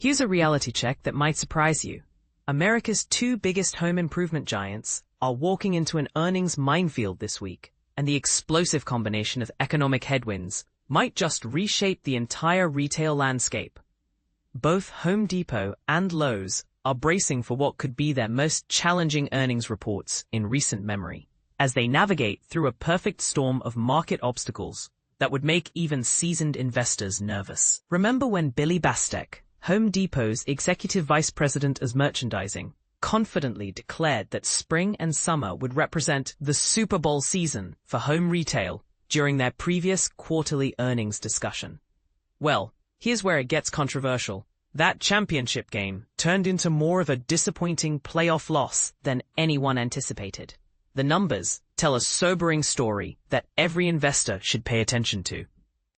Here's a reality check that might surprise you. America's two biggest home improvement giants are walking into an earnings minefield this week, and the explosive combination of economic headwinds might just reshape the entire retail landscape. Both Home Depot and Lowe's are bracing for what could be their most challenging earnings reports in recent memory, as they navigate through a perfect storm of market obstacles that would make even seasoned investors nervous. Remember when Billy Bastek, Home Depot's executive vice president as merchandising, confidently declared that spring and summer would represent the Super Bowl season for home retail during their previous quarterly earnings discussion? Well, here's where it gets controversial. That championship game turned into more of a disappointing playoff loss than anyone anticipated. The numbers tell a sobering story that every investor should pay attention to.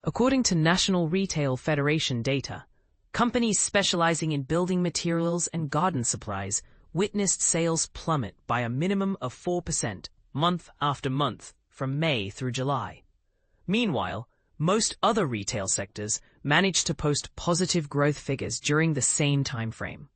According to National Retail Federation data, companies specializing in building materials and garden supplies witnessed sales plummet by a minimum of 4% month after month from May through July. Meanwhile, most other retail sectors managed to post positive growth figures during the same time frame.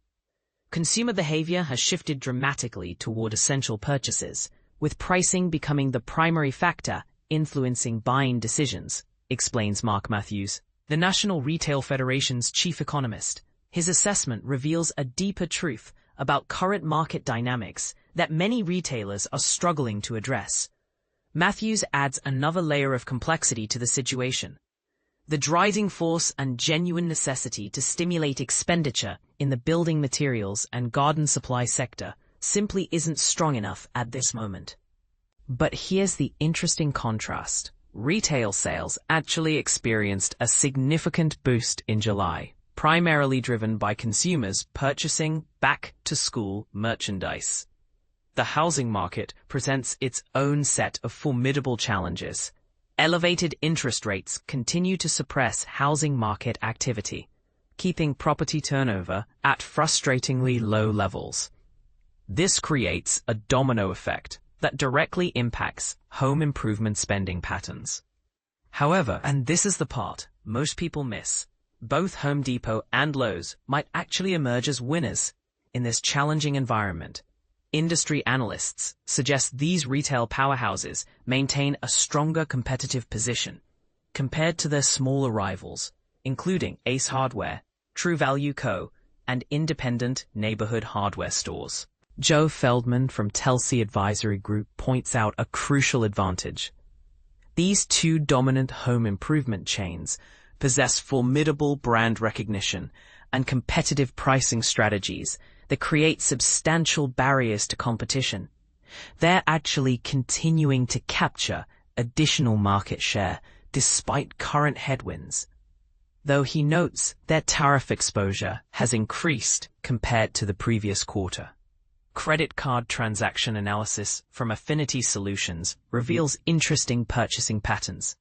Consumer behavior has shifted dramatically toward essential purchases, with pricing becoming the primary factor influencing buying decisions, explains Mark Matthews, the National Retail Federation's chief economist. His assessment reveals a deeper truth about current market dynamics that many retailers are struggling to address. Matthews adds another layer of complexity to the situation. The driving force and genuine necessity to stimulate expenditure in the building materials and garden supply sector simply isn't strong enough at this moment. But here's the interesting contrast. Retail sales actually experienced a significant boost in July, primarily driven by consumers purchasing back-to-school merchandise. The housing market presents its own set of formidable challenges. Elevated interest rates continue to suppress housing market activity, keeping property turnover at frustratingly low levels. This creates a domino effect that directly impacts home improvement spending patterns. However, and this is the part most people miss, both Home Depot and Lowe's might actually emerge as winners in this challenging environment. Industry analysts suggest these retail powerhouses maintain a stronger competitive position compared to their smaller rivals, including Ace Hardware, True Value Co., and independent neighborhood hardware stores. Joe Feldman from Telsey Advisory Group points out a crucial advantage. These two dominant home improvement chains possess formidable brand recognition and competitive pricing strategies that create substantial barriers to competition. They're actually continuing to capture additional market share despite current headwinds, though he notes their tariff exposure has increased compared to the previous quarter. Credit card transaction analysis from Affinity Solutions reveals interesting purchasing patterns.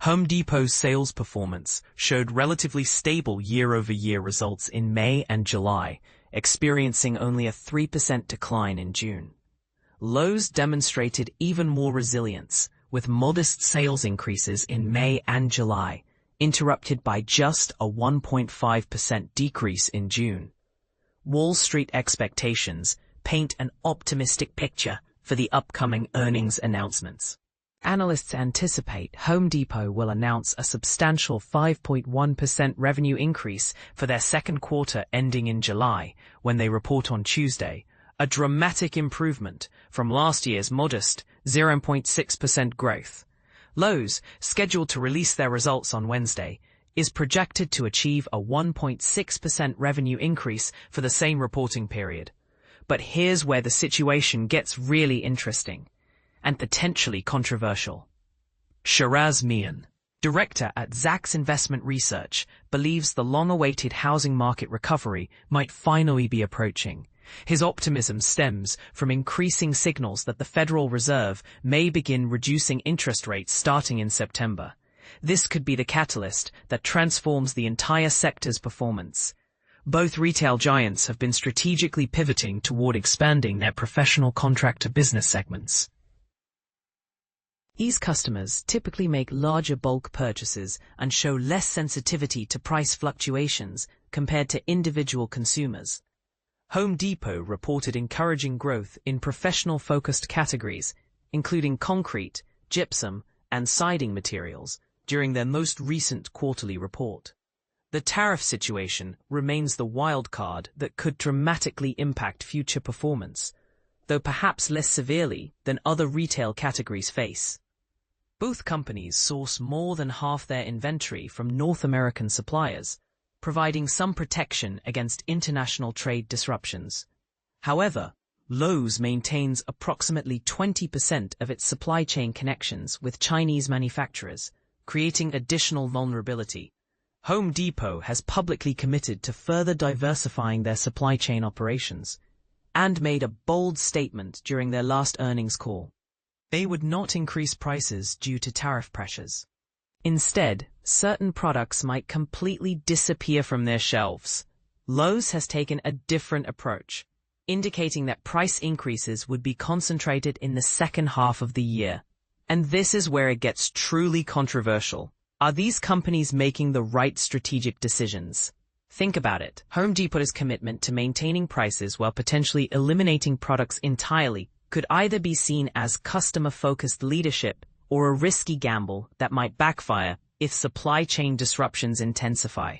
Home Depot's sales performance showed relatively stable year-over-year results in May and July, experiencing only a 3% decline in June. Lowe's demonstrated even more resilience, with modest sales increases in May and July, interrupted by just a 1.5% decrease in June. Wall Street expectations paint an optimistic picture for the upcoming earnings announcements. Analysts anticipate Home Depot will announce a substantial 5.1% revenue increase for their second quarter ending in July when they report on Tuesday, a dramatic improvement from last year's modest 0.6% growth. Lowe's, scheduled to release their results on Wednesday, is projected to achieve a 1.6% revenue increase for the same reporting period. But here's where the situation gets really interesting and potentially controversial. Shiraz Mian, director at Zacks Investment Research, believes the long-awaited housing market recovery might finally be approaching. His optimism stems from increasing signals that the Federal Reserve may begin reducing interest rates starting in September. This could be the catalyst that transforms the entire sector's performance. Both retail giants have been strategically pivoting toward expanding their professional contractor business segments. These customers typically make larger bulk purchases and show less sensitivity to price fluctuations compared to individual consumers. Home Depot reported encouraging growth in professional-focused categories, including concrete, gypsum, and siding materials, during their most recent quarterly report. The tariff situation remains the wild card that could dramatically impact future performance, though perhaps less severely than other retail categories face. Both companies source more than half their inventory from North American suppliers, providing some protection against international trade disruptions. However, Lowe's maintains approximately 20% of its supply chain connections with Chinese manufacturers, creating additional vulnerability. Home Depot has publicly committed to further diversifying their supply chain operations, and made a bold statement during their last earnings call. They would not increase prices due to tariff pressures. Instead, certain products might completely disappear from their shelves. Lowe's has taken a different approach, indicating that price increases would be concentrated in the second half of the year. And this is where it gets truly controversial. Are these companies making the right strategic decisions? Think about it. Home Depot's commitment to maintaining prices while potentially eliminating products entirely could either be seen as customer-focused leadership or a risky gamble that might backfire if supply chain disruptions intensify.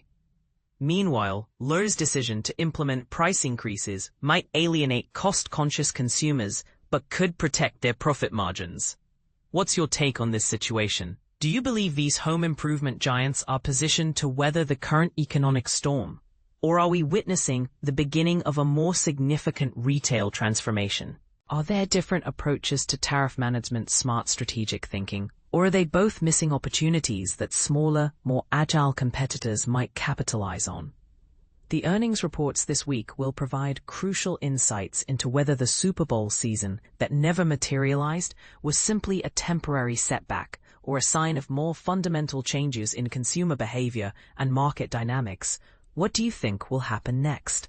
Meanwhile, Lowe's decision to implement price increases might alienate cost-conscious consumers but could protect their profit margins. What's your take on this situation? Do you believe these home improvement giants are positioned to weather the current economic storm? Or are we witnessing the beginning of a more significant retail transformation? Are there different approaches to tariff management's smart strategic thinking? Or are they both missing opportunities that smaller, more agile competitors might capitalize on? The earnings reports this week will provide crucial insights into whether the Super Bowl season that never materialized was simply a temporary setback, or a sign of more fundamental changes in consumer behavior and market dynamics. What do you think will happen next?